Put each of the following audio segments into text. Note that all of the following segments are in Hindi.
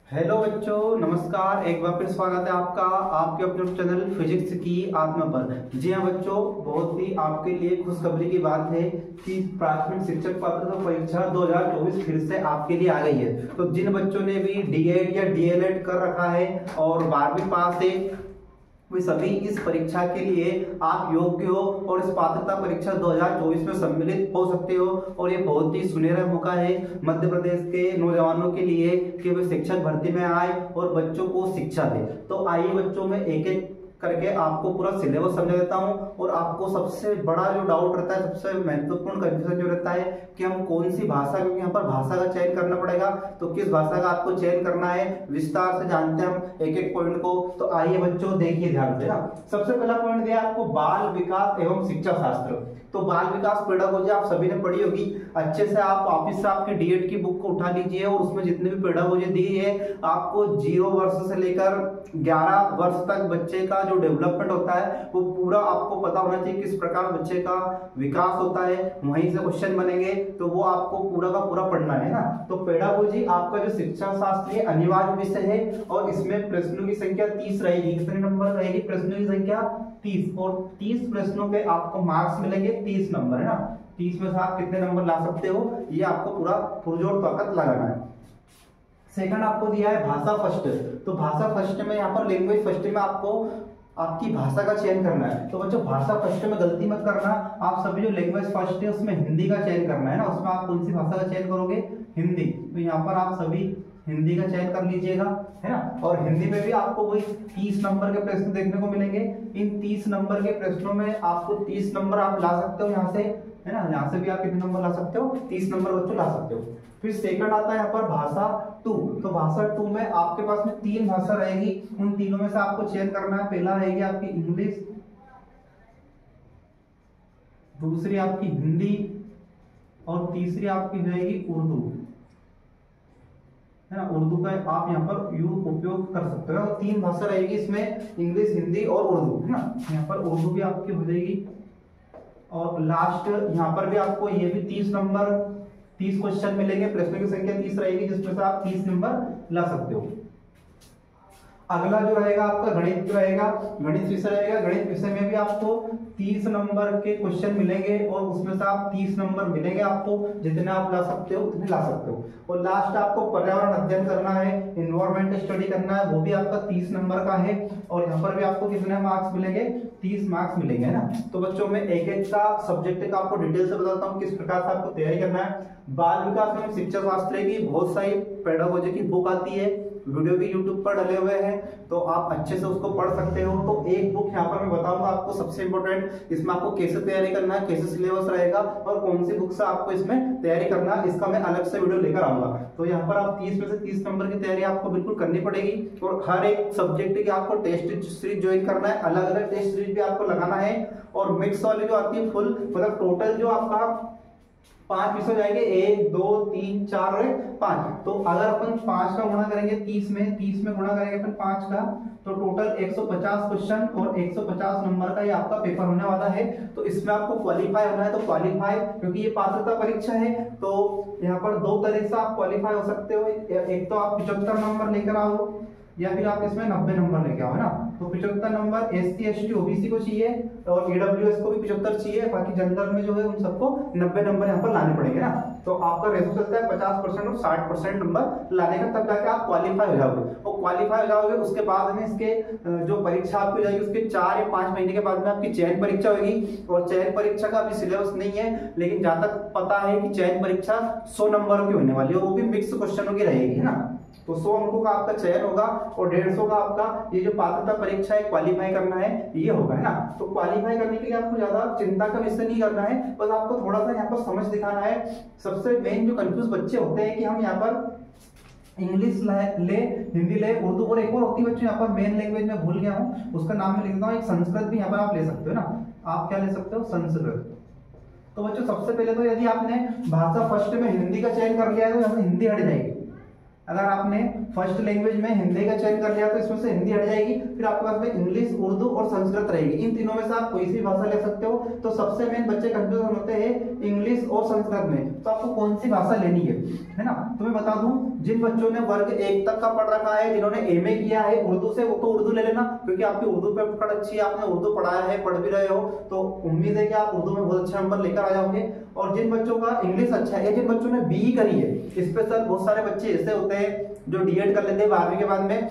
हेलो बच्चों, नमस्कार। एक बार फिर स्वागत है आपका आपके अपने चैनल फिजिक्स की आत्मा पर। जी हाँ बच्चों, बहुत ही आपके लिए खुशखबरी की बात है कि प्राथमिक शिक्षक पात्रता परीक्षा 2024 फिर से आपके लिए आ गई है। तो जिन बच्चों ने भी डीएड या डीएलएड कर रखा है और 12वीं पास है, वे सभी इस परीक्षा के लिए आप योग्य हो और इस पात्रता परीक्षा 2024 में सम्मिलित हो सकते हो। और ये बहुत ही सुनहरा मौका है मध्य प्रदेश के नौजवानों के लिए कि वे शिक्षक भर्ती में आए और बच्चों को शिक्षा दे। तो आइए बच्चों में एक एक करके आपको पूरा सिलेबस समझा देता हूं और आपको सबसे बड़ा जो डाउट रहता है, सबसे महत्वपूर्ण कंफ्यूजन जो रहता है कि हम कौन सी भाषा, क्योंकि यहाँ पर भाषा का चयन करना पड़ेगा, तो किस भाषा का आपको चयन करना है विस्तार से जानते हैं हम एक एक पॉइंट को। तो आइए बच्चों देखिए ध्यान से ना। सबसे पहला पॉइंट दिया आपको बाल विकास एवं शिक्षा शास्त्र। तो बाल विकास पेडागोजी आप सभी ने पढ़ी होगी अच्छे से। आप वापिस से आपके डीएड की बुक को उठा लीजिए और उसमें जितने भी पेडागोजी दी है आपको 0 वर्ष से लेकर 11 वर्ष तक बच्चे का जो डेवलपमेंट होता है वो पूरा आपको पता होना चाहिए, किस प्रकार बच्चे का विकास होता है। वहीं से क्वेश्चन बनेंगे तो वो आपको पूरा का पूरा पढ़ना है ना। तो पेडागोजी आपका जो शिक्षा शास्त्रीय अनिवार्य विषय है और इसमें प्रश्नों की संख्या 30 रहेगी। कितने नंबर रहेगी प्रश्नों की संख्या? 30। और 30 प्रश्नों पे आपको मार्क्स मिलेंगे 30 नंबर, है ना। 30 में से आप कितने नंबर ला सकते हो ये आपको पूरा पुरजोर ताकत लगाना है। सेकंड आपको दिया है भाषा फर्स्ट। तो भाषा फर्स्ट में यहाँ पर लैंग्वेज फर्स्ट में आपको आपकी भाषा का चयन करना है। तो बच्चों भाषा फर्स्ट में गलती मत करना, आप सभी जो लैंग्वेज फर्स्ट है उसमें हिंदी का चयन करना है ना। उसमें आप कौन सी भाषा का चयन करोगे? हिंदी। तो यहाँ पर आप सभी हिंदी का चयन कर लीजिएगा, है ना। और हिंदी में भी आपको वही 30 नंबर के प्रश्न देखने को मिलेंगे। इन 30 नंबर के प्रश्नों में आपको 30 नंबर आप ला सकते हो यहाँ से, है ना। यहाँ से भी आप कितने नंबर ला सकते हो? 30 नंबर बच्चों ला सकते हो। फिर सेकंड आता है यहाँ पर भाषा 2। तो भाषा 2 में आपके पास में 3 भाषा रहेगी। उन तीनों में से आपको चयन करना है। पहला रहेगी आपकी इंग्लिश, दूसरी आपकी हिंदी और तीसरी आपकी रहेगी उर्दू, है ना। उर्दू का आप यहाँ पर उपयोग कर सकते हो। 3 भाषा रहेगी इसमें, इंग्लिश, हिंदी और उर्दू, है ना। यहाँ पर उर्दू भी आपकी हो जाएगी। और लास्ट यहाँ पर भी आपको ये भी 30 नंबर 30 क्वेश्चन मिलेंगे। प्रश्नों की संख्या 30 रहेगी जिसमें से आप 30 नंबर ला सकते हो। अगला जो रहेगा आपका गणित रहेगा, गणित विषय रहेगा। गणित विषय में भी आपको 30 नंबर के क्वेश्चन मिलेंगे और उसमें से आप 30 नंबर मिलेंगे आपको। जितने आप ला सकते हो उतने ला सकते हो। और लास्ट आपको पर्यावरण अध्ययन करना है, इन्वायरमेंट स्टडी करना है, वो भी आपका 30 नंबर का है। और यहाँ पर भी आपको कितने मार्क्स मिलेंगे? 30 मार्क्स मिलेंगे, है ना। तो बच्चों में एक एक का सब्जेक्ट का आपको डिटेल से बताता हूँ किस प्रकार से आपको तैयारी करना है। बाल विकास एवं शिक्षा शास्त्र की बहुत सारी पेडागोजी की बुक आती है, वीडियो भी यूट्यूब पर डले हुए हैं, तो आप अच्छे से उसको पढ़ सकते हो। तो एक बुक यहाँ पर मैं बताऊंगा आपको सबसे इंपॉर्टेंट, इसमें आपको कैसे तैयारी करना है, कैसे सिलेबस रहेगा और कौन सी बुक से आपको इसमें तैयारी करना है, इसका मैं अलग से वीडियो लेकर आऊंगा। तो यहाँ पर आप 30 में से 30 नंबर की तैयारी आपको बिल्कुल करनी पड़ेगी। और हर एक सब्जेक्ट की आपको टेस्ट सीरीज ज्वाइन करना है, अलग अलग टेस्ट सीरीज भी आपको लगाना है। और मिक्स वाली जो आती है फुल, मतलब टोटल जो आपका 5 विषय जाएंगे, 1 2 3 4 और 5। तो अगर अपन 5 का गुणा करेंगे 30 में गुणा करेंगे अपन 5 का, तो टोटल 150 क्वेश्चन और 150 नंबर का ये आपका पेपर होने वाला है। तो इसमें आपको क्वालिफाई होना है। तो क्वालिफाई, क्योंकि ये पात्रता परीक्षा है, तो यहाँ पर 2 तरह से आप क्वालिफाई हो सकते हो। एक तो आप 75 नंबर लेकर आओ या फिर आप इसमें 90 नंबर लेके आओ, है ना। तो 75 नंबर SC ST OBC को चाहिए और EWS को भी 75 चाहिए। बाकी जनरल में जो है उन सबको 90 नंबर यहाँ पर लाने पड़ेंगे ना। तो आपका रेशो चलता है 50% और 60% नंबर लाने का, तब जाके आप क्वालिफाई हो जाओगे। और क्वालिफाई हो जाओगे उसके बाद में इसके जो परीक्षा आपकी जाएगी उसके 4 या 5 महीने के बाद में आपकी चयन परीक्षा होगी। और चयन परीक्षा का अभी सिलेबस नहीं है, लेकिन जहां तक पता है कि चयन परीक्षा 100 नंबर की होने वाली है, वो भी मिक्स क्वेश्चनों की रहेगी ना। तो 100 अंकों का आपका चयन होगा और 150 का आपका ये जो पात्रता परीक्षा है क्वालिफाई करना है ये होगा, है ना। तो क्वालिफाई करने के लिए आपको ज्यादा चिंता का विषय नहीं करना है, बस आपको थोड़ा सा यहाँ पर समझ दिखाना है। सबसे मेन जो कंफ्यूज बच्चे होते हैं कि हम यहाँ पर इंग्लिश ले, हिंदी ले, उर्दू, और एक और होती है बच्चों यहाँ पर मेन लैंग्वेज में भूल गया हूँ, उसका नाम मैं लिख देता हूँ। एक संस्कृत भी यहाँ पर आप ले सकते हो ना। आप क्या ले सकते हो? संस्कृत। तो बच्चों सबसे पहले तो यदि आपने भाषा फर्स्ट में हिंदी का चयन कर लिया है तो यहाँ से हिंदी हट जाएगी। अगर आपने फर्स्ट लैंग्वेज में हिंदी का चयन कर लिया तो इसमें से हिंदी हट जाएगी। फिर आपके पास में इंग्लिश, उर्दू और संस्कृत रहेगी। इन तीनों में से आप कोई सी भाषा ले सकते हो। तो सबसे मेन बच्चे कंफ्यूजन होते हैं इंग्लिश और संस्कृत में, तो आपको कौन सी भाषा लेनी है ना। तो मैं बता दूं, जिन बच्चों ने वर्ग 1 तक का पढ़ रखा है, जिन्होंने एमए किया है उर्दू से, वो तो उर्दू ले लेना, क्योंकि आपकी उर्दू पे पकड़ अच्छी है, आपने उर्दू पढ़ाया है, पढ़ भी रहे हो, तो उम्मीद है कि आप उर्दू में बहुत अच्छे नंबर लेकर आ जाओगे। और जिन बच्चों का इंग्लिश अच्छा है, जिन बच्चों ने बीई करी है, स्पेशल बहुत सारे बच्चे ऐसे होते हैं जो डीएड कर लेते हैं 12वीं के बाद में,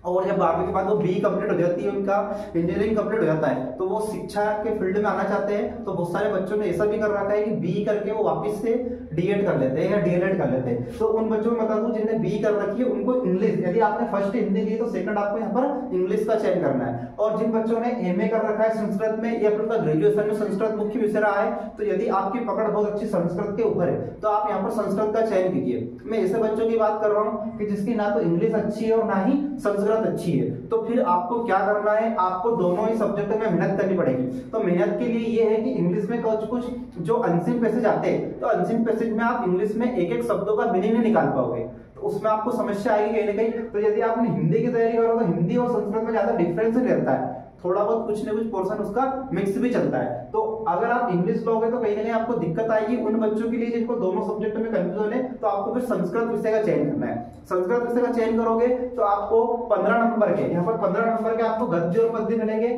और जब 12वीं के बाद वो बी कंप्लीट हो जाती है, उनका इंजीनियरिंग कंप्लीट हो जाता है, तो वो शिक्षा के फील्ड में आना चाहते हैं। तो बहुत सारे बच्चों ने ऐसा भी कर रखा है कि बी करके वो वापस से डीएड कर लेते हैं या डीएलएड कर लेते हैं। तो उन बच्चों में बता दूं जिन्हें बी कर रखी है, उनको इंग्लिश, यदि आपने फर्स्ट हिंदी ली तो सेकंड आपको यहाँ पर इंग्लिश का चयन करना है। और जिन बच्चों ने एमए कर रखा है संस्कृत में, या फिर उनका ग्रेजुएशन में संस्कृत मुख्य विषय रहा है, तो यदि आपकी पकड़ बहुत अच्छी संस्कृत के ऊपर है, तो आप यहाँ पर संस्कृत का चयन कीजिए। मैं ऐसे बच्चों की बात कर रहा हूँ कि जिसकी ना तो इंग्लिश अच्छी है और ना ही संस्कृत अच्छी है, तो फिर आपको क्या करना है, आपको दोनों ही सब्जेक्ट में मेहनत करनी पड़ेगी। तो मेहनत के लिए ये है कि इंग्लिश में कुछ जो अनसीन पैसेज आते हैं, तो अनसीन पैसेज में आप इंग्लिश में एक एक शब्दों का मीनिंग नहीं निकाल पाओगे, तो उसमें आपको समस्या आएगी कहीं ना कहीं। तो यदि आपने हिंदी की तैयारी करो तो हिंदी और संस्कृत में ज्यादा डिफरेंस नहीं रहता है, थोड़ा बहुत कुछ न कुछ पोर्शन उसका मिक्स भी चलता है। तो अगर आप इंग्लिश लोगे तो कहीं ना कहीं आपको दिक्कत आएगी। उन बच्चों के लिए जिनको दोनों सब्जेक्ट में कंफ्यूजन है, तो आपको फिर संस्कृत विषय का चयन करना है। संस्कृत विषय का चयन करोगे तो आपको 15 नंबर के, यहाँ पर 15 नंबर के आपको गद्य और पद्य मिलेंगे,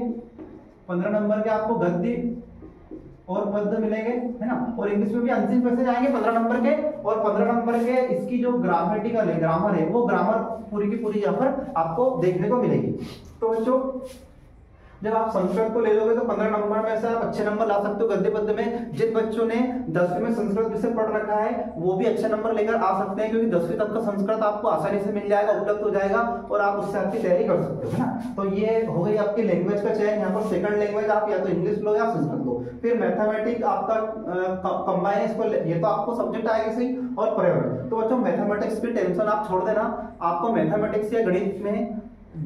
15 नंबर के आपको गद्य और पद्य मिलेंगे, है ना। और इंग्लिश में भी अनसीन पैसेज आएंगे 15 नंबर के, और 15 नंबर के इसकी जो ग्रामेटिकल है, ग्रामर है, वो ग्रामर पूरी की पूरी यहाँ पर आपको देखने को मिलेगी। तो बच्चों जब आप संस्कृत को ले लोगे तो 15 नंबर में से आप अच्छे नंबर ला सकते हो गद्य पद्य में। जिन बच्चों ने 10वीं में संस्कृत विषय पढ़ रखा है वो भी अच्छे नंबर लेकर आ सकते हैं, क्योंकि 10वीं तक का संस्कृत आपको आसानी से मिल जाएगा, उपलब्ध हो जाएगा, और आप उससे आपकी तैयारी कर सकते हो, है ना। तो ये हो गई आपकी लैंग्वेज का चयन। यहाँ पर सेकंड लैंग्वेज आप या तो इंग्लिश लो या संस्कृत लो। फिर मैथमेटिक्स आपका कंबाइन, इसको ये तो आपको सब्जेक्ट आएगा सही, और पर्यावरण। तो बच्चों मैथमेटिक्स की टेंशन आप छोड़ देना, आपको मैथमेटिक्स या गणित में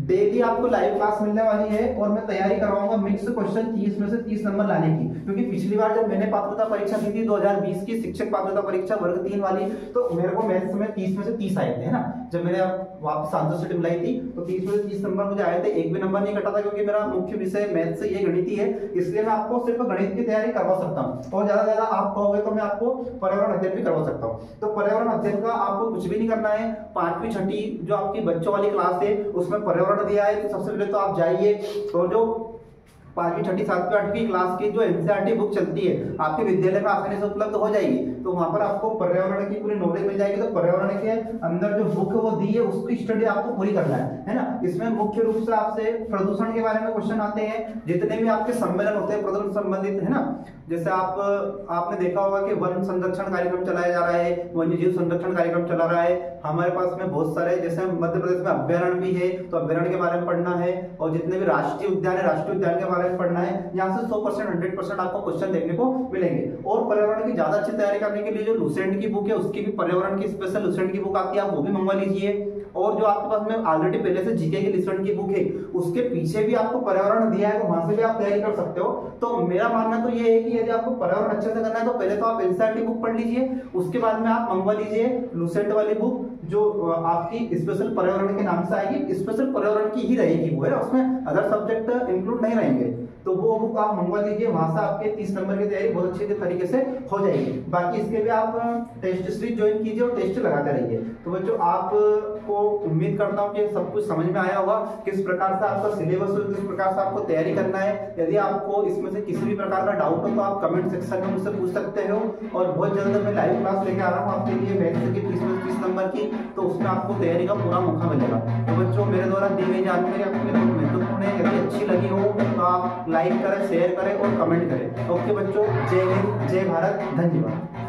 डेली आपको लाइव क्लास मिलने वाली है, और मैं तैयारी करवाऊंगा मिक्स क्वेश्चन 30 में से 30 नंबर लाने की। क्योंकि पिछली बार जब मैंने पात्रता परीक्षा दी थी 2020 की शिक्षक पात्रता परीक्षा वर्ग 3 वाली, तो मेरे को मैथ्स में 30 में से 30 आए थे, है ना। जब मैंने वापस आंसर शीट मिलाई थी तो 30 में से 30 नंबर मुझे आए थे, एक भी नंबर नहीं कटा था, क्योंकि मेरा मुख्य विषय मैथ्स से ये गणित ही है, इसलिए मैं आपको सिर्फ गणित की तैयारी करवा सकता हूँ। और ज्यादा आप कहोगे तो मैं आपको पर्यावरण अध्ययन भी करवा सकता हूँ। तो पर्यावरण अध्ययन का आपको कुछ भी नहीं करना है। 5वीं 6ठी जो आपकी बच्चों वाली क्लास है उसमें पर्यावरण दिया है, सबसे पहले तो आप जाइए, और जो 5वीं 6ठी 7वीं 8वीं क्लास की जो एनसीईआरटी बुक चलती है आपके विद्यालय में आसानी से उपलब्ध हो जाएगी, तो वहां पर आपको पर्यावरण की पूरी नॉलेज मिल जाएगी। तो पर्यावरण के अंदर जो बुक वो दी है उसकी स्टडी आपको पूरी करना है ना। इसमें मुख्य रूप से आपसे प्रदूषण के बारे में क्वेश्चन आते हैं, जितने भी आपके सम्मेलन होते हैं प्रदूषण संबंधित, है ना। जैसे आपने देखा होगा कि वन संरक्षण कार्यक्रम चलाया जा रहा है, वन्य जीव संरक्षण कार्यक्रम चला रहा है हमारे पास में बहुत सारे, जैसे मध्य प्रदेश में अभ्यारण्य भी है, तो अभ्यारण्य के बारे में पढ़ना है, और जितने भी राष्ट्रीय उद्यान है राष्ट्रीय उद्यान के बारे में पढ़ना है। यहाँ से 100% 100% आपको क्वेश्चन देखने को मिलेंगे। और पर्यावरण की ज्यादा अच्छी तैयारी करने के लिए जो लुसेंट की बुक है उसकी भी पर्यावरण की स्पेशल लुसेंट की बुक आती है, आप वो भी मंगवा लीजिए। और जो आपके पास में ऑलरेडी पहले से जीके की लुसेंट की बुक है उसके पीछे भी आपको पर्यावरण दिया है, तो वहां से भी आप तैयारी कर सकते हो। तो मेरा मानना तो ये है कि यदि आपको पर्यावरण अच्छे से करना है तो पहले तो आप एनसीईआरटी बुक पढ़ लीजिए, उसके बाद में आप मंगवा लीजिए लुसेंट वाली बुक जो आपकी स्पेशल पर्यावरण के नाम से आएगी। स्पेशल पर्यावरण की ही रहेगी वो, है ना, उसमें अदर सब्जेक्ट इंक्लूड नहीं रहेंगे। तो वो बुक आप मंगवा लीजिए, वहां से आपके 30 नंबर की तैयारी बहुत अच्छे तरीके से हो जाएगी। बाकी इसके भी आप टेस्ट सीरीज ज्वाइन कीजिए और टेस्ट लगाते रहिए। तो बच्चों आपको उम्मीद करता हूँ कि सब कुछ समझ में आया होगा, किस प्रकार से आपका सिलेबस और किस प्रकार से आपको तैयारी करना है। यदि आपको इसमें से किसी भी प्रकार का डाउट हो तो आप कमेंट सेक्शन में मुझसे पूछ सकते हो, और बहुत जल्द मैं लाइव क्लास लेके आ रहा हूँ आपके लिए मैथ्स की 30 नंबर की, तो उसमें आपको तैयारी का पूरा मौका मिलेगा। तो बच्चों मेरे द्वारा दी गई जानकारी आपके लिए बहुत महत्वपूर्ण है, यदि अच्छी लगी हो तो आप लाइक करें, शेयर करें और कमेंट करें। ओके बच्चों, जय हिंद, जय भारत, धन्यवाद।